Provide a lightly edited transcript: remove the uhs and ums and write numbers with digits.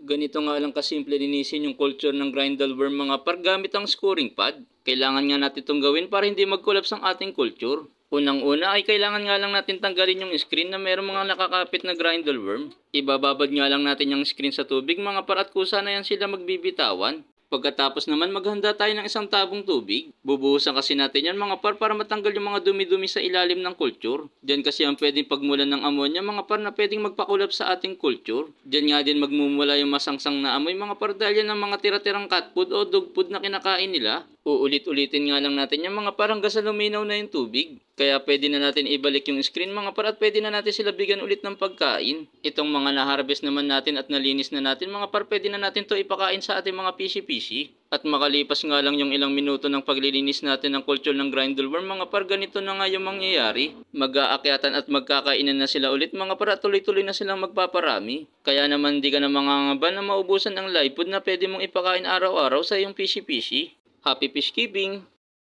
Ganito nga lang kasimple linisin yung culture ng grindleworm mga par gamit ang scoring pad. Kailangan nga natin itong gawin para hindi mag-collapse ang ating culture. Unang-una ay kailangan nga lang natin tanggalin yung screen na mayroong mga nakakapit na grindleworm. Ibababad nga lang natin yung screen sa tubig mga par at kusa na yan sila magbibitawan. Pagkatapos naman maghanda tayo ng isang tabong tubig. Bubuhusan kasi natin yan mga par para matanggal yung mga dumi-dumi sa ilalim ng culture. Diyan kasi ang pwedeng pagmulan ng ammonia mga par na pwedeng magpakulap sa ating culture. Diyan nga din magmumula yung masangsang na amoy mga par dahil yan ang mga tira-tirang cat food o dog food na kinakain nila. Uulit-ulitin nga lang natin yung mga par hanggang sa luminaw na yung tubig. Kaya pwede na natin ibalik yung screen mga par at pwede na natin sila bigyan ulit ng pagkain. Itong mga na-harvest naman natin at nalinis na natin mga par pwede na natin to ipakain sa ating mga PC-PC. At makalipas nga lang yung ilang minuto ng paglilinis natin ng culture ng grindleworm mga par ganito na nga yung mangyayari. Mag-aakyatan at magkakainan na sila ulit mga par at tuloy-tuloy na silang magpaparami. Kaya naman di ka na mangangamba na maubusan ang live food na pwede mong ipakain araw-araw sa iyong PC-PC. Happy fish keeping!